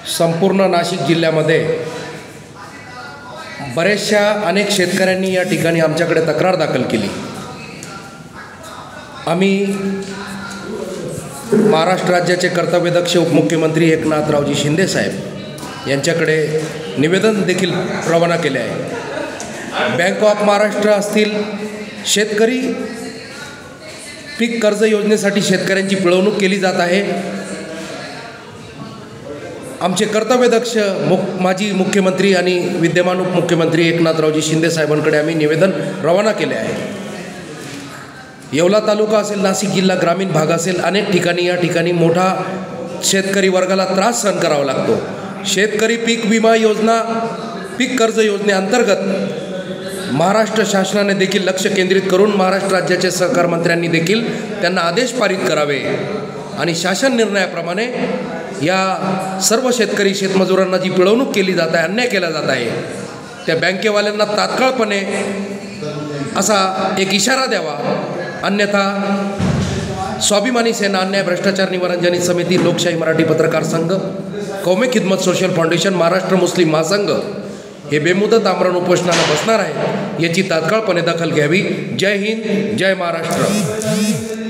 संपूर्ण नाशिक जिल्ह्यामध्ये बरेचशा अनेक शेतकऱ्यांनी या ठिकाणी आमच्याकडे तक्रार दाखल केली। आम्ही महाराष्ट्र राज्याचे कर्तव्यदक्ष उपमुख्यमंत्री एकनाथरावजी शिंदे साहेब यांच्याकडे निवेदन देखील रवाना केले आहे। बँक ऑफ महाराष्ट्र असतील, शेतकरी पीक कर्ज योजनेसाठी शेतकऱ्यांची पिळवणूक केली जात आहे। आमचे कर्तव्यदक्ष माजी मुख्यमंत्री आणि विद्यमान उपमुख्यमंत्री एकनाथरावजी शिंदे साहेबांकडे आम्ही निवेदन रवाना केले आहे। येवला तालुका असेल, नाशिक जिल्हा ग्रामीण भाग असेल, अनेक ठिकाणी या ठिकाणी मोठा शेतकरी वर्गाला त्रास सहन करावा लागतो। शेतकरी पीक विमा योजना, पीक कर्ज योजनेअंतर्गत महाराष्ट्र शासनाने देखील लक्ष केंद्रित करून महाराष्ट्र राज्याचे सहकार मंत्र्यांनी देखील त्यांना आदेश पारित करावे आणि शासन निर्णयाप्रमाणे या सर्व शेतकरी शेतमजुरांना जी पिळवणूक केली जात आहे, अन्याय केला जात आहे, त्या बँकेवाल्यांना तात्काळपणे असा एक इशारा द्यावा। अन्यथा स्वाभिमानी सेना, अन्याय भ्रष्टाचार निवारण जनहित समिती, लोकशाही मराठी पत्रकार संघ, कौमे खिदमत सोशल फाउंडेशन, महाराष्ट्र मुस्लिम महासंघ हे बेमुदत आमरण उपोषणाला बसणार आहे। याची तात्काळपणे दखल घ्यावी। जय हिंद, जय महाराष्ट्र।